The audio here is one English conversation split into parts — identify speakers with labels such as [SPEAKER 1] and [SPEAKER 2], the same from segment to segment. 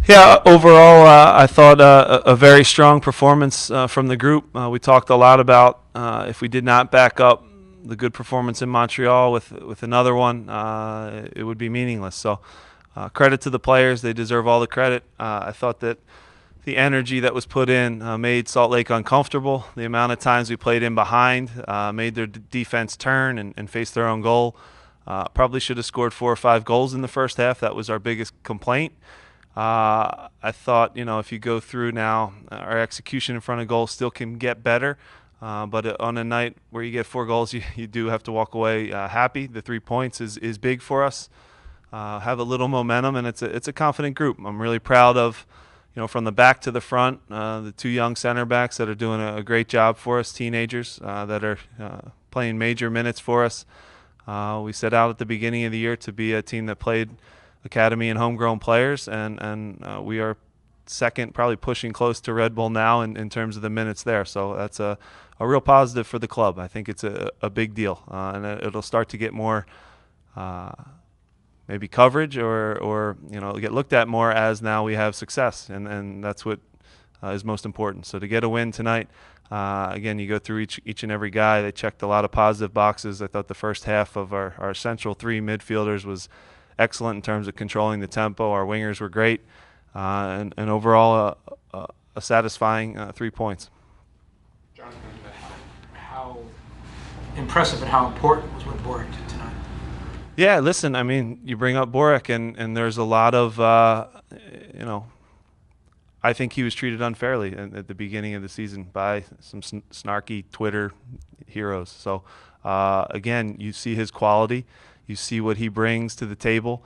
[SPEAKER 1] Yeah, overall, I thought a very strong performance from the group. We talked a lot about if we did not back up the good performance in Montreal with another one, it would be meaningless. So credit to the players. They deserve all the credit. I thought that the energy that was put in made Salt Lake uncomfortable. The amount of times we played in behind made their defense turn and face their own goal. Probably should have scored 4 or 5 goals in the first half. That was our biggest complaint. I thought, if you go through now, our execution in front of goal still can get better. But on a night where you get 4 goals, you do have to walk away happy. The 3 points is big for us. Have a little momentum, and it's a confident group. I'm really proud of, from the back to the front, the 2 young center backs that are doing a great job for us, teenagers that are playing major minutes for us. We set out at the beginning of the year to be a team that played academy and homegrown players, and we are second, probably pushing close to Red Bull now in terms of the minutes there. So that's a real positive for the club. I think it's a big deal, and it'll start to get more maybe coverage or get looked at more as now we have success, and that's what is most important. So to get a win tonight, again, you go through each and every guy. They checked a lot of positive boxes. I thought the first half of our central 3 midfielders was excellent in terms of controlling the tempo. Our wingers were great, and overall a satisfying 3 points.
[SPEAKER 2] Jonathan, how impressive and how important was what Borek did tonight?
[SPEAKER 1] Yeah, listen, I mean, you bring up Borek, and there's a lot of, I think he was treated unfairly at the beginning of the season by some snarky Twitter heroes. So, again, you see his quality. You see what he brings to the table.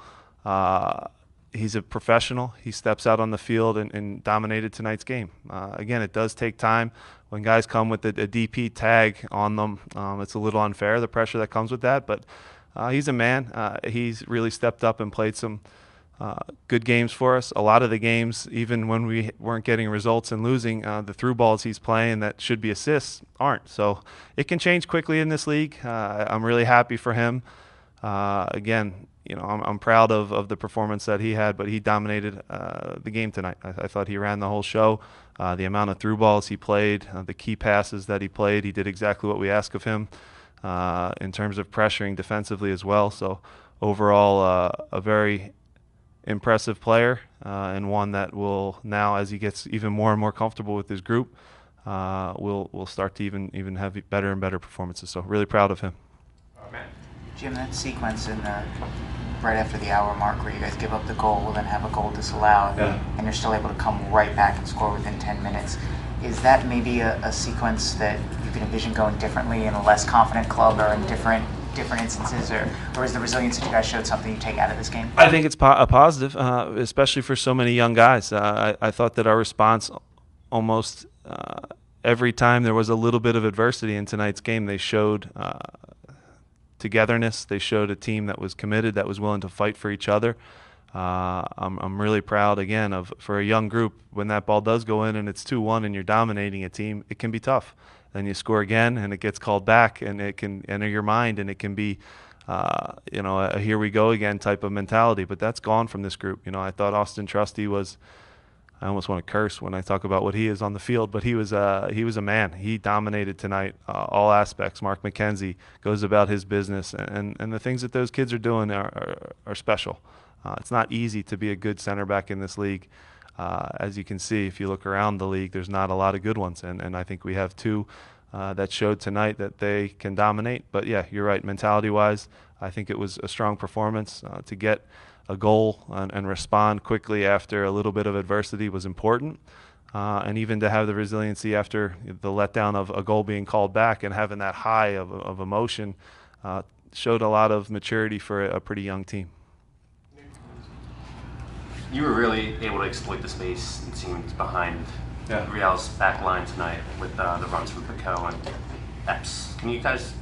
[SPEAKER 1] He's a professional. He steps out on the field and dominated tonight's game. Again, it does take time. When guys come with a DP tag on them, it's a little unfair, the pressure that comes with that. But he's a man. He's really stepped up and played some good games for us. A lot of the games, even when we weren't getting results and losing, the through balls he's playing that should be assists aren't. So it can change quickly in this league. I'm really happy for him. Again, I'm proud of the performance that he had, but he dominated the game tonight. I thought he ran the whole show. The amount of through balls he played, the key passes that he played, he did exactly what we asked of him in terms of pressuring defensively as well. So overall, a very impressive player and one that will now, as he gets even more and more comfortable with his group, will start to even have better and better performances. So really proud of him.
[SPEAKER 3] Jim, that sequence in right after the hour mark where you guys give up the goal, will then have a goal disallowed, and you're still able to come right back and score within 10 minutes. Is that maybe a sequence that you can envision going differently in a less confident club or in different instances, or is the resilience that you guys showed something you take out of this game?
[SPEAKER 1] I think it's a positive, especially for so many young guys. I thought that our response almost every time there was a little bit of adversity in tonight's game, they showed togetherness. They showed a team that was committed, that was willing to fight for each other. I'm really proud, again, for a young group, when that ball does go in and it's 2-1 and you're dominating a team, it can be tough. Then you score again and it gets called back, and it can enter your mind, and it can be a here we go again type of mentality. But that's gone from this group. I thought Austin Trusty was, I almost want to curse when I talk about what he is on the field, but he was a man. He dominated tonight, all aspects. Mark McKenzie goes about his business, and the things that those kids are doing are special. It's not easy to be a good center back in this league. As you can see, if you look around the league, there's not a lot of good ones, and I think we have 2 that showed tonight that they can dominate. But yeah, you're right, mentality-wise, I think it was a strong performance. To get a goal and respond quickly after a little bit of adversity was important. And even to have the resiliency after the letdown of a goal being called back and having that high of emotion showed a lot of maturity for a pretty young team.
[SPEAKER 4] You were really able to exploit the space, it seemed, behind Real's back line tonight with the runs from Pico and Epps. Can you guys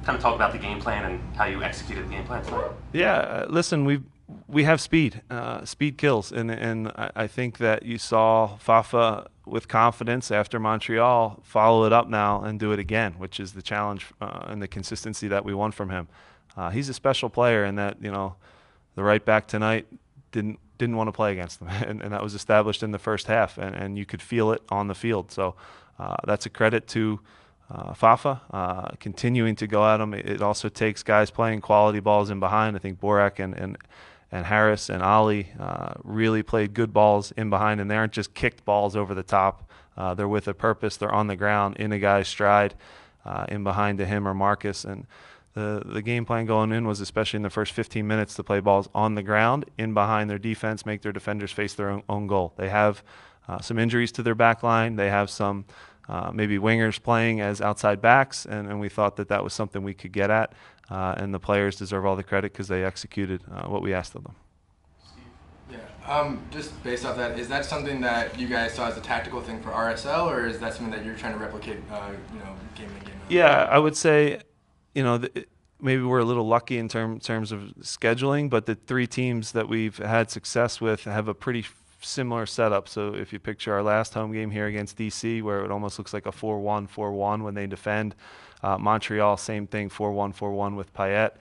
[SPEAKER 4] kind of talk about the game plan and how you executed the game plan tonight?
[SPEAKER 1] Yeah, listen, we have speed. Speed kills, and I think that you saw Fafa with confidence after Montreal follow it up now and do it again, which is the challenge and the consistency that we want from him. He's a special player in that, the right back tonight didn't didn't want to play against them, and that was established in the first half, and you could feel it on the field. So that's a credit to Fafa continuing to go at them. It also takes guys playing quality balls in behind. I think Borak and Harris and Ali really played good balls in behind, and they aren't just kicked balls over the top. They're with a purpose. They're on the ground in a guy's stride, in behind to him or Marcus. And the game plan going in was, especially in the first 15 minutes, to play balls on the ground, in behind their defense, make their defenders face their own goal. They have some injuries to their back line. They have some maybe wingers playing as outside backs, and we thought that was something we could get at. And the players deserve all the credit because they executed what we asked of them.
[SPEAKER 5] Yeah. Just based off that, is that something that you guys saw as a tactical thing for RSL, or is that something that you're trying to replicate, game in, game out?
[SPEAKER 1] Yeah, I would say, maybe we're a little lucky in terms of scheduling, but the three teams that we've had success with have a pretty similar setup. So if you picture our last home game here against DC, where it almost looks like a 4-1, 4-1 when they defend. Montreal, same thing, 4-1, 4-1 with Payet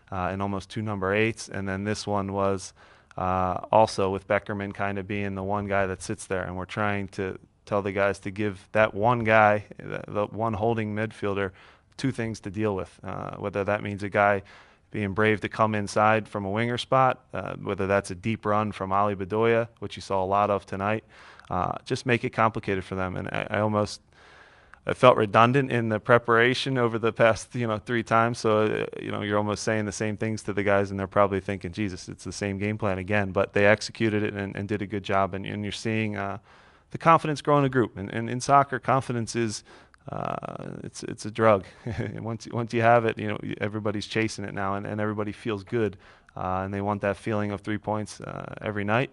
[SPEAKER 1] and almost two number 8s. And then this one was also with Beckerman kind of being the one guy that sits there. And we're trying to tell the guys to give that one guy, the one holding midfielder, two things to deal with, whether that means a guy being brave to come inside from a winger spot, whether that's a deep run from Ali Bedoya, which you saw a lot of tonight. Just make it complicated for them. And I felt redundant in the preparation over the past, 3 times. So, you're almost saying the same things to the guys, and they're probably thinking, Jesus, it's the same game plan again. But they executed it and did a good job. And you're seeing the confidence grow in a group. And in soccer, confidence is it's a drug. once you have it, everybody's chasing it now, and everybody feels good, and they want that feeling of 3 points every night.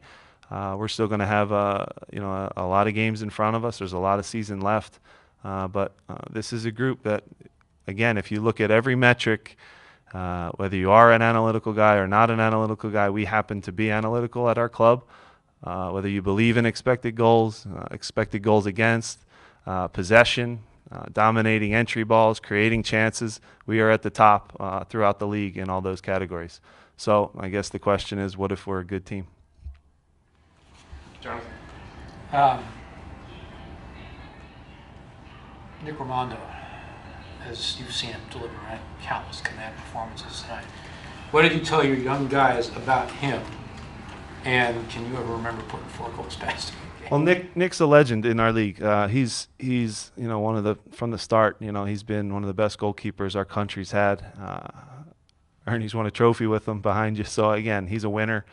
[SPEAKER 1] We're still going to have a lot of games in front of us. There's a lot of season left, but this is a group that, again, if you look at every metric, whether you are an analytical guy or not an analytical guy, we happen to be analytical at our club. Whether you believe in expected goals against, possession, dominating entry balls, creating chances, we are at the top throughout the league in all those categories. So I guess the question is, what if we're a good team?
[SPEAKER 2] Jonathan? Nick Raimondo, as you've seen him deliver countless command performances tonight, what did you tell your young guys about him? And can you ever remember putting 4 goals past him?
[SPEAKER 1] Well, Nick's a legend in our league. He's one of the, from the start, he's been one of the best goalkeepers our country's had. Ernie's won a trophy with him behind you. So again, he's a winner.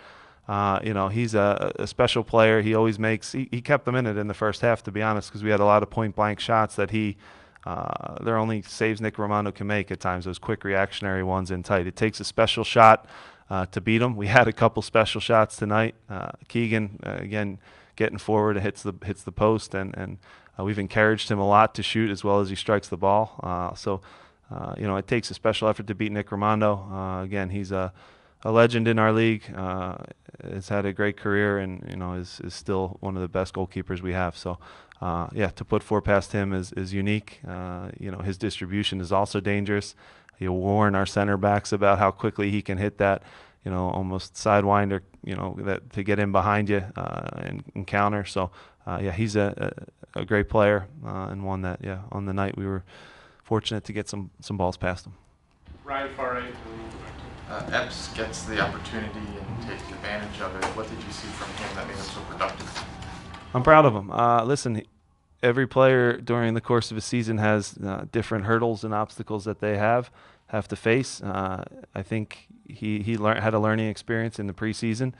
[SPEAKER 1] He's a special player. He always he kept them in it in the first half, to be honest, because we had a lot of point blank shots that they're only saves Nick Raimondo can make at times, those quick reactionary ones in tight. It takes a special shot to beat him. We had a couple special shots tonight. Keegan, again, getting forward, hits the post, and we've encouraged him a lot to shoot as well as he strikes the ball. So it takes a special effort to beat Nick Raimondo. Again, he's a legend in our league. Has had a great career, and is still one of the best goalkeepers we have. So to put 4 past him is unique. His distribution is also dangerous. He'll warn our center backs about how quickly he can hit that, almost sidewinder, that to get in behind you and counter. So he's a great player, and one that on the night we were fortunate to get some balls past him.
[SPEAKER 2] Ryan Farray.
[SPEAKER 6] Epps gets the opportunity and takes advantage of it. What did you see from him that made him so productive?
[SPEAKER 1] I'm proud of him. Listen, every player during the course of a season has different hurdles and obstacles that they have to face. I think he had a learning experience in the preseason,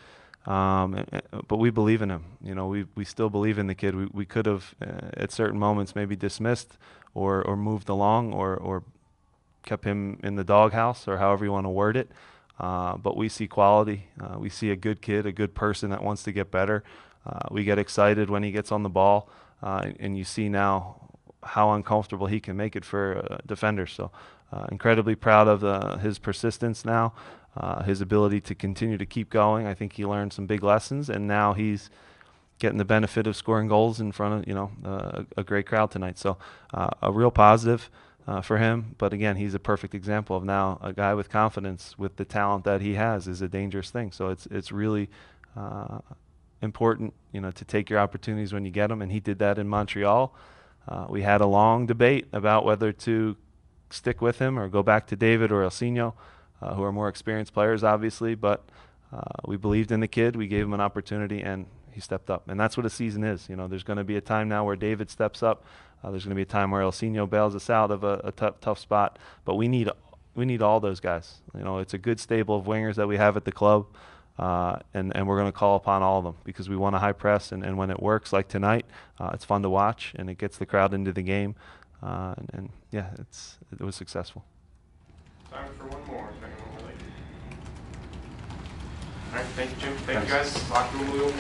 [SPEAKER 1] but we believe in him. We still believe in the kid. We could have at certain moments maybe dismissed or moved along or kept him in the doghouse, or however you want to word it. But we see quality. We see a good kid, a good person that wants to get better. We get excited when he gets on the ball, and you see now how uncomfortable he can make it for defenders. So incredibly proud of his persistence now, his ability to continue to keep going. I think he learned some big lessons, and now he's getting the benefit of scoring goals in front of a great crowd tonight. So a real positive for him. But again, he's a perfect example of now a guy with confidence, with the talent that he has, is a dangerous thing. So it's really important, to take your opportunities when you get them, and he did that in Montreal. We had a long debate about whether to stick with him or go back to David or Elsinho, who are more experienced players, obviously, but we believed in the kid. We gave him an opportunity, and he stepped up. And that's what a season is. There's going to be a time now where David steps up. There's going to be a time where Elsinho bails us out of a tough spot. But we need all those guys. It's a good stable of wingers that we have at the club, and we're going to call upon all of them because we want a high press. And when it works, like tonight, it's fun to watch, and it gets the crowd into the game. And yeah, it was successful.
[SPEAKER 7] Time for one more, if anyone would like. All right, thank you, Jim. Thank you, guys. Locker room will be open.